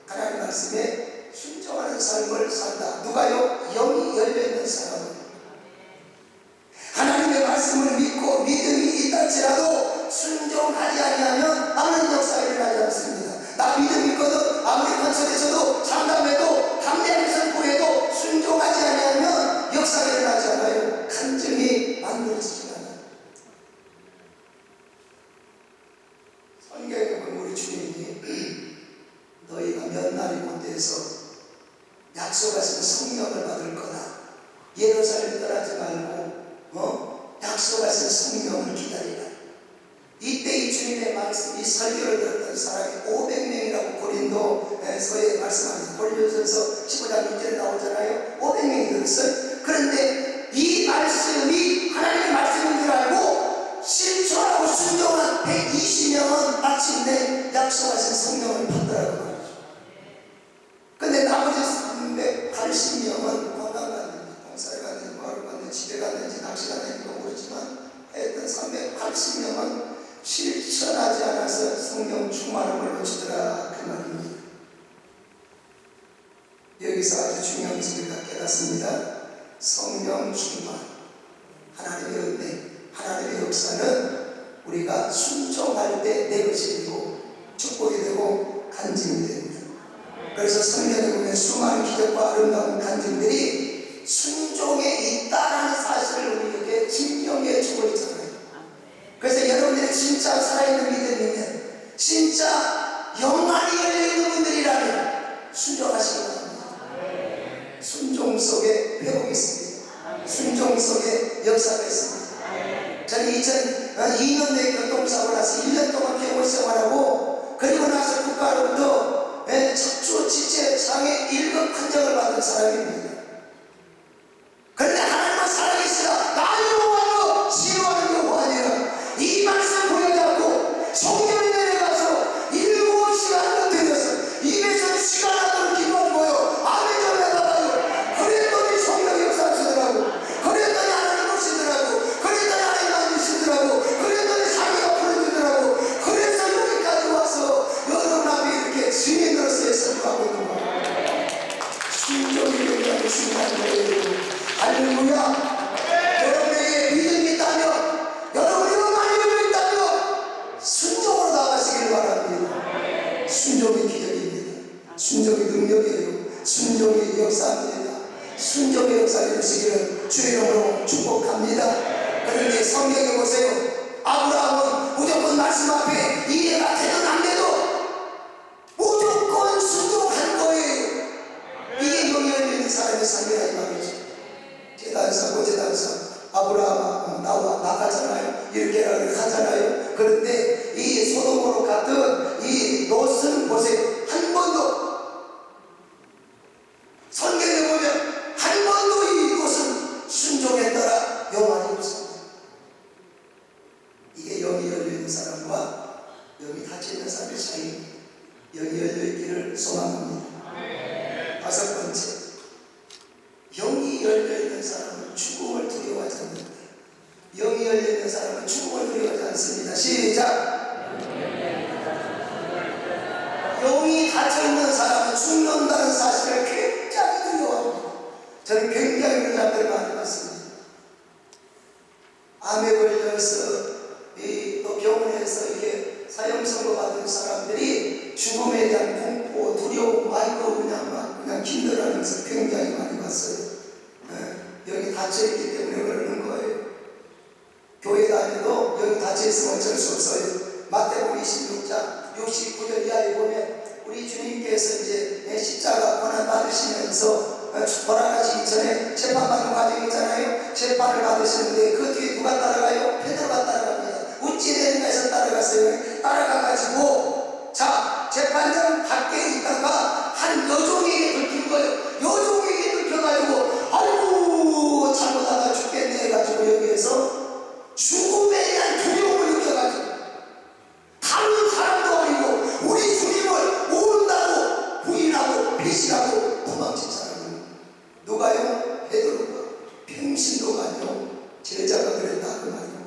하나님 말씀에 순종하는 삶을 산다. 누가요? 영이 열려있는 사람은 하나님의 말씀을 믿고 믿음이 있다 할지라도 순종하지 아니하면 아무런 역사가 일어나지 않습니다. 나 믿음 있거든 아무리 컨설에서도 장담해도 담대하게 선포해도 순종하지 아니하면 역사가 일어나지 않아요. 간증이 만들어지지 않아요. 성경에 보면 우리 우리 주님이 너희가 몇 날이 못돼서 약속하신 성령을 받을 거다. 예루살렘 떠나지 말고 약속하신 성령을 기다리라. 이때 이 주님의 말씀, 이 설교를 들었던 사람이 500명이라고 고린도서에 말씀합니다. 고린도전서 15장 6절에 나오잖아요. 500명이 들었어요. 그런데 이 말씀이 하나님의 말씀인 줄 알고 실천하고 순종한 120명은 마침내 약속하신 성령을 받더라고 말이죠. 근데 나머지 380명은 관광 갔는지 봉사를 갔는지 뭐하러 갔는지 집에 갔는지 낚시 갔는지 모르지만 하여튼 380명은 실천하지 않아서 성령 충만함을 놓치더라 그 말입니다. 여기서 아주 중요한 것을 우리가 깨닫습니다. 성령 충만, 하나님의 은혜, 하나님의 역사는 우리가 순종할 때 내 것이 되고 축복이 되고 간증이 됩니다. 그래서 성경에 보면 수많은 기적과 아름다운 간증들이 순종에 있다는 사실을 우리에게 증명해 주고 있잖아요. 그래서 여러분들이 진짜 살아있는 믿음이면, 진짜 영안이 열려있는 분들이라면 순종하시기 바랍니다. 순종 속에 회복이 있습니다. 순종 속에 역사가 있습니다. 저는 2002년도에 교통사고를 나서 1년 동안 병원 생활하고, 그리고 나서 국가로부터 척추 지체 장애 1급 판정을 받은 사람입니다. 그런데 하나님은 살아계시다. 나를 원하고 치료하는 여호와 아니라 이 말씀 보여잡고 성경에 내려가서 7시간을 들여서 입에서 시간 하도록 기도한 거요. 아멘 좀 해봐봐요. 그랬더니 성령 역사하시더라고. 그랬더니 하나님 오시더라고. 그랬더니 하나님 만지시더라고. 그랬더니 자기가 풀어주더라고. 그래서 여기까지 와서 여러분 앞에 이렇게 증인으로서의 설교하고 있는 거예요. 순종이 굉장히 중요한 거예요. 할렐루야. 여러분에게 믿음이 있다면, 여러분이 많이 열려 있다면 순종으로 나가시길 바랍니다. 순종이 기적입니다. 순종이 능력이에요. 순종이 역사입니다. 순종의 역사를 이루시기를 주의 이름으로 축복합니다. 그런데 성경에 보세요. 아브라함은 무조건 말씀 앞에 이해가 되든 안 돼도 무조건 순종한 거예요. 이게 영이 열리는 사람의 삶이라 이 말이죠. 제단사, 제단사, 아브라함 나와 나가잖아요. 이렇게 하잖아요. 그런데 이 소돔으로 갔던 이 롯은 보세요. 한 번도 성경에 보면 한 번도 이곳은 순종에 따라 영안이 없습니다. 이게 영이 열려있는 사람과 영이 닫혀있는 사람의 차이입니다. 영이 열려있기를 소망합니다. 다섯 번째, 영이 열려있는 사람은 죽음을 두려워하지 않는다. 영이 열려있는 사람은 죽음을 두려워하지 않습니다. 시작! 영이 닫혀있는 사람은 죽는다는 사실을 굉장히 두려워합니다. 저는 굉장히 그런 사람들을 많이 봤습니다. 암에 걸려서 또 병원에서 이렇게 사형선고 받은 사람들이 죽음에 대한 공포, 두려움, 아이고 그냥 힘들어하면서 굉장히 많이 봤어요. 여기 닫혀있기 때문에 그러는 거예요. 교회 다녀도 여기 닫혀있으면 어쩔 수 없어요. 마태복음 26장 69절 이하에 보면 우리 주님께서 이제 십자가 고난 받으시면서 돌아가시기 전에 재판받는 과정이 있잖아요. 재판을 받으시는데 그 뒤에 누가 따라가요? 베드로가 따라갑니다. 어찌 되는가 해서 따라갔어요. 따라가가지고 자 재판장 밖에 있다가 한 여종에게 들킨 거예요. 여종에게 들켜가지고 아이고 잘못하다 죽겠네 해가지고 여기에서 죽음에 대한 두려움을 느껴가지고 다른 사람도 아니고 우리 주님을 모른다고 부인하고 배신하고 도망친 사람은 누가요? 베드로가. 평신도가 아니요 제자가 그랬다 그 말이요.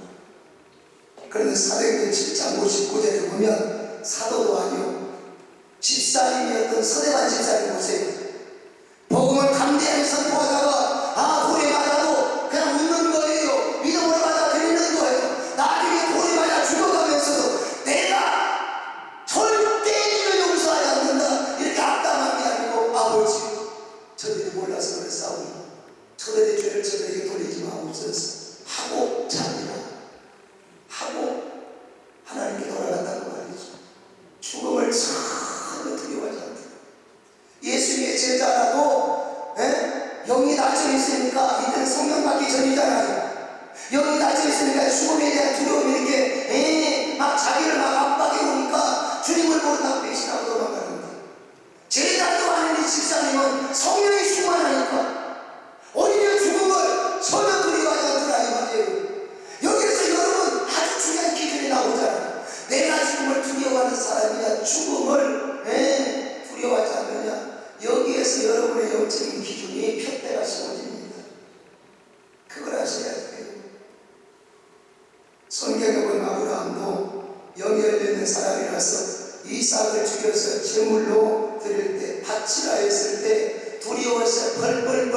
그런데 사도행전 7장 59절에 보면 사도도 아니요 집사님이었던 서대반 집사님 보세요. 복음을 담대하게 선포하다가 돌에 맞아도 그냥 웃는 거예요. 믿음으로 받아들이는 거예요. 나중에 돌에 맞아 죽어가면서도 내가 절대 니를 용서하지 않는다 이렇게 악담한 게 아니고 아버지 저들이 몰라서 그래 싸우니 저들의 죄를 저들에게 돌리지 마옵소서 하고 잡니다. 하고 하나님께 돌아간다고 말이죠. 죽음을 두려워하지 않느냐. 여기에서 여러분의 영적인 기준이 푯대가 세워집니다. 그걸 아셔야 돼요. 성경에 보면 아브라함도 영이 열려있는 사람이라서 이삭을 죽여서 제물로 드릴 때 바치라 했을 때 두려워서 벌벌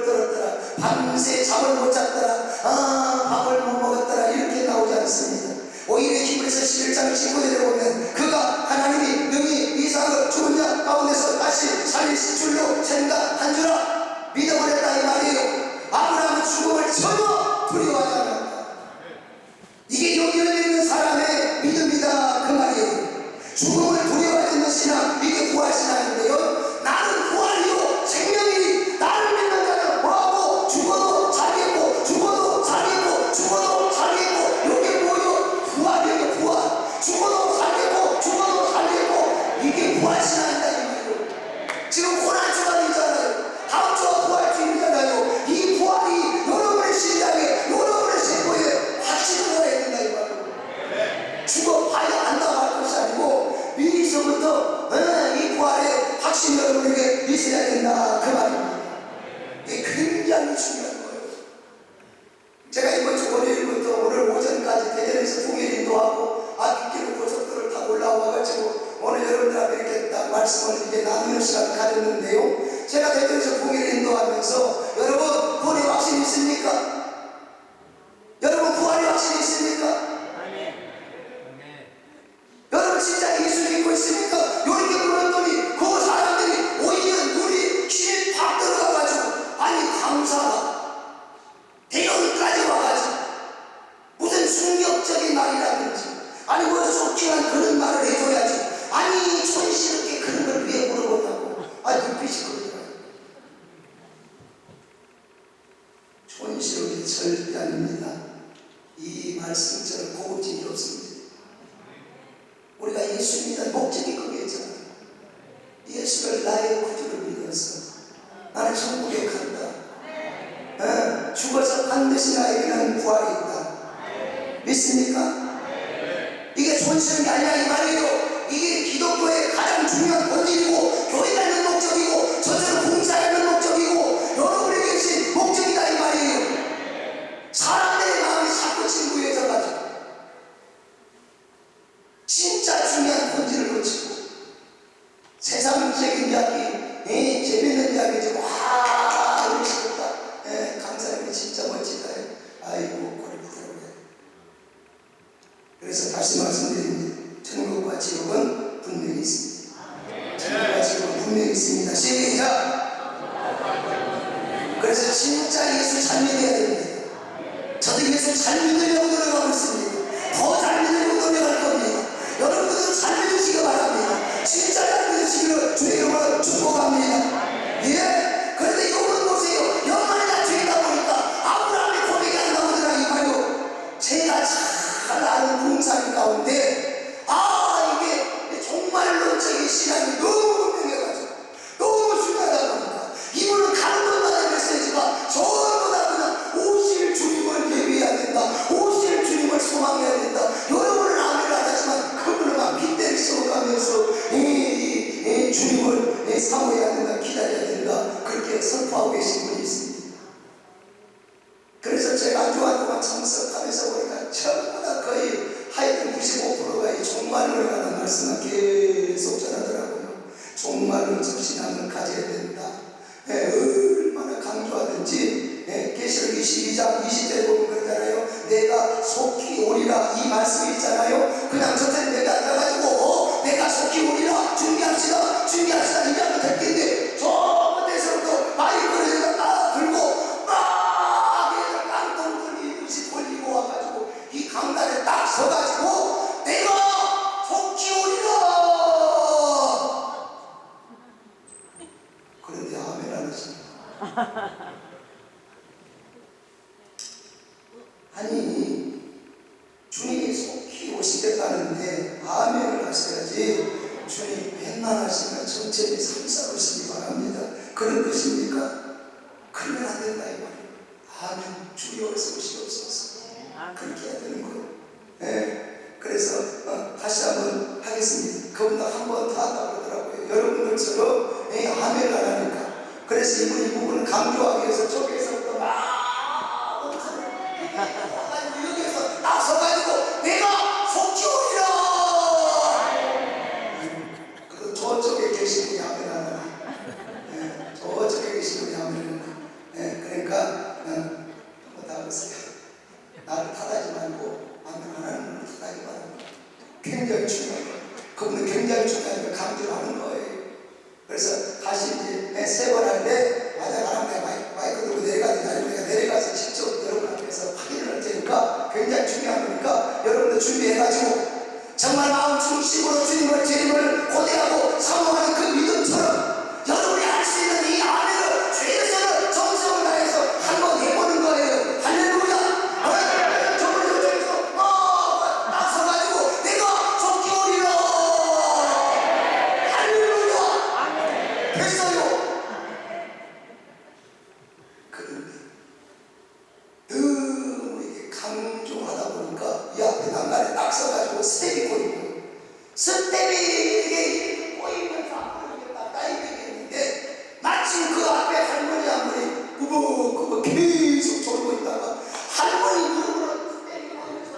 떨었더라. 밤새 잠을 못 잤더라. 밥을 못 먹었더라. 이렇게 나오지 않습니다. 오히려 히브리서 11장 19절에 보면 그가 하나님이 능히 이삭을 죽은 자 가운데서 다시 살리실 줄로 생각한 줄아 믿어버렸다 이 말이에요. 아브라함은 죽음을 전혀 두려워하지 않았다. 이게 여기 열려있는 사람의 믿음이다 그 말이에요. 죽음을 두려워하는 것이나 이게 구하시나인데요. 나는 구하리요 생명이니 나를 믿는 자는 뭐하고 죽어도 살겠고 죽어도 살겠고 죽어도 살겠고 이게 뭐요? 부활이에요. 부활. 죽어도 살겠고 죽어도 살겠고 이게 구하시나이다 이 말이에요. 지금 고난주간이잖아요. 다음 주가 부활주일이잖아요. 이 부활이 여러분의 심장에 여러분의 세포에 확실히 들어야 된다 이 말이에요. 죽어봐야 안다고 할 것이 아니고 미리서부터 이 부활의 확신이 여러분에게 있어야 된다 그 말입니다. 이게 굉장히 중요한 거예요. 제가 이번 주 월요일부터 오늘 오전까지 대전에서 풍일인도하고 앞길로 고속도로를 타고 올라와가지고 오늘 여러분들 앞에 이렇게 딱 말씀을 이렇게 나누는 시간을 가졌는데요. 제가 대전에서 풍일인도하면서 여러분 부활의 확신이 있습니까? 여러분 부활의 확신이 있습니까? 여러분 진짜 예수 믿고 있습니까? 이렇게 물었더니 그 사람들이 오히려 눈이 힘이 팍 들어가가지고 아니 감사가 대전까지 와가지고 무슨 충격적인 말이라든지 아니 뭐 쇼킹한 그런 말을 해줘야지 아니 촌스럽게 그런 걸 왜 물어보냐고 눈빛이 그러더라고요. 촌스러운 게 절대 아닙니다. 이 말씀처럼 고급진 게 없습니다. 우리가 예수 믿는 목적이 거기에잖아요. 예수를 나의 구주를 믿어서 나는 천국에 간다. 죽어서 반드시 나에게는 부활이 있다. 믿습니까? 이게 촌스러운 게 아니라 이 말이에요. 이게 기독교의 가장 중요한 본질이고 교회가 있는 목적이고 저처럼 봉사가 있는 목적이고 여러분에게 계신 목적이다 이 말이에요. 사람들의 마음이 자꾸 진부해져가지고 진짜 중요한 본질을 놓치고 세상적인 이야기, 재밌는 이야기 좀 이러고 싶다. 강사님이 진짜 멋지다. 아이고 고립되더라고요. 그래서 다시 말씀드립니다. 천국과 지옥은 분명히 있습니다. 천국과 지옥은 분명히 있습니다. 시작! 그래서 진짜 예수 잘 믿어야 됩니다. 저도 예수 잘 믿으려고 노력하고 있습니다. 더 잘 믿으려고 노력할 겁니다. 여러분들도 잘 믿으시기 바랍니다. 진짜 잘 믿으시기를 주의 이름으로 축복합니다. 예? 그런데 이분 보세요. 영원히 다 죄다 보니까 아브라함의 고백이 안 나오더라 이 말이요. 제가 잘 아는 봉사님 가운데 이게 정말로 저기 신앙이 너무 분명해가지고 너무 중요하다 보니까 이분은 가는 것마다 메시지가 전부 다 그냥 오실 주님을 예비해야 된다. 오실 주님을 소망해야 된다. 여러분은 아멘을 안 하지만 그분을 막 빗대를 씌워가면서 주님을 사모해야 된다. 기다려야 된다. 그렇게 선포하고 계신 분이 있습니다. 그래서 제가 한 주간 동안 참석하면서 보니까 전부 다 거의 하여튼 95%가 이 종말론에 관한 말씀을 계속 전하더라고요. 종말론 정신함을 가져야 된다. 얼마나 강조하든지 계시록 22장 20절에 보면 그러잖아요. 내가 속히 오리라 이 말씀이 있잖아요. 그냥 저한테 내가 앉아가지고 내가 속히 오리라 준비합시다 이러면 될 텐데 저 끝에서부터 마이크를 딱 들고 막 깡통 돌리듯이 돌리고 와가지고 이 강단에 딱 서가지고 내가 속히 오리라. 그런데 아멘 안 하십니다. 아니 주님이 속히 오시겠다는데 아멘을 하셔야지. 주님 맨날 하시면 천천히 삼사오시기 바랍니다. 그런 것입니까? 그러면 안 된다 이 말이에요. 아멘 주여 어서 오시옵소서. 그렇게 해야 되는 거예요. 그래서 다시 한번 하겠습니다. 했습니다. 그분도 한 번 더 한다고 그러더라고요. 여러분들처럼 아멘을 안 하니까. 그래서 이 부분을 강조하기 위해서 저기에서부터 막 가지고 여기에서 딱 서가지고 내가 속기오리라. 그리고 저쪽에 계신 분이 아멘 안 하나. 저쪽에 계신 분이 아멘 안 하나. 그러니까 한번 다 보세요. 나를 탓하지 말고 아멘 안 하는 분을 탓하기 바랍니다. 굉장히 중요한 거예요. 그분은 굉장히 중요한 걸 강조를 하는 거예요. 그래서 다시 이제 세 번 할 때 맞아 가라면 마이크 들고 내려가야 되니까 내려가서 직접 여러분 앞에서 확인을 할 테니까 굉장히 중요한 거니까 여러분들 준비해가지고 정말 마음 중심으로 주님을 고대하고 사모하는 그 믿음처럼 여러분이 할 수 있는 이 아멘을 죄에서는 정성을 다해서 한번 해보는 거예요. 할렐루야. 저쪽에서 나서가지고 내가 속기오리라. 할렐루야. 됐어요. 그런데 너무 이게 강조하다 보니까 이 앞에 난간에 딱 서가지고 스텝이 꼬이고 스텝이 이게 꼬이면서 앞으로 이렇게 딱 따이게 마침 그 앞에 할머니 한 분이 꾸벅꾸벅 계속 졸고 있다가 할머니 무릎으로 스텝이 꼬이면서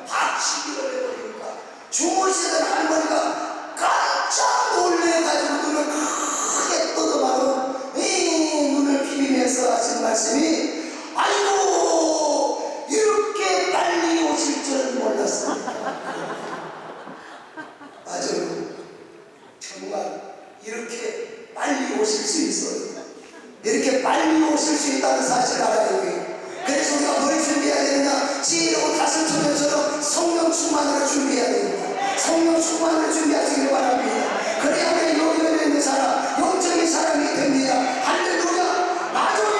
박치기를 해버리니까 주무시던 할머니가 깜짝 놀래가지고 눈을 크게 떠도마로 눈을 비비면서 하신 말씀이 아이고 이렇게 빨리 오실 줄은 몰랐습니다. 맞아요. 정말 이렇게 빨리 오실 수 있어요. 이렇게 빨리 오실 수 있다는 사실을 알아야 돼요. 그래서 우리가 뭘 준비해야 되느냐? 지혜로운 다섯 초면처럼 성령 충만으로 준비해야 됩니다. 성령 충만으로 준비하시길 바랍니다. 그래야만 여기 열려 있는 사람, 영적인 사람이 됩니다. 할렐루야. 맞아요.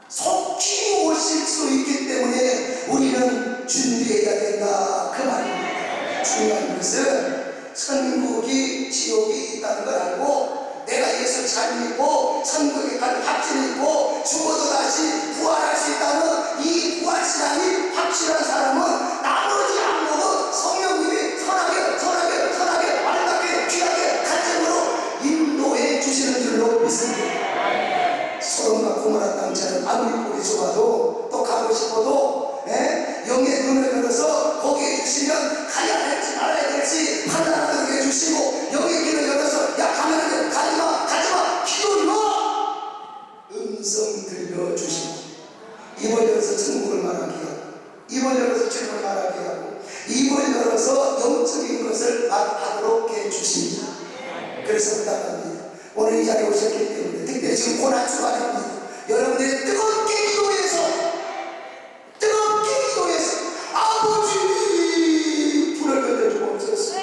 속히 오실 수 있기 때문에 우리는 준비해야 된다. 그 말입니다. 중요한 것은 천국이 지옥이 있다는 걸 알고 내가 예수 잘 믿고 천국에 갈 확신이 있고 죽어도 다시 부활할 수 있다는 이 부활신앙이 확실한 사람은 나머지 안목은 성령님이 선하게 아름답게 귀하게 간증으로 인도해 주시는 줄로 믿습니다. 소돔과 고모라 땅처럼 아무리 보기 좋아도 또 가고 싶어도 영의 눈을 열어서 거기에 주시면 가야 될지 말아야 될지 판단하도록 해주시고 영의 길을 열어서 야 가면 안 돼 가지마 기도로 음성 들려주시고 입을 열어서 천국을 말하게 하고 입을 열어서 주님을 말하게 하고 입을 열어서 영적인 것을 말하도록 해주십니다. 그래서 부탁합니다. 오늘 이 자리에 오셨기 때문에 특별히 지금 고난 주간입니다. 여러분들이 뜨겁게 기도해서 아버지 불을 내려 주옵소서.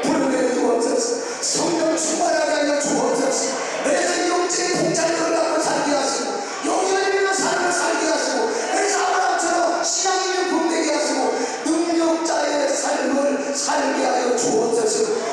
불을 내려 주옵소서. 성령 충만하게 하여 주옵소서. 그래서 영적인 통찰력을 갖고 살게 하시고 영이 있는 삶을 살게 하시고 그래서 아브라함처럼 신앙이 분명하게 하시고 능력자의 삶을 살게 하여 주옵소서.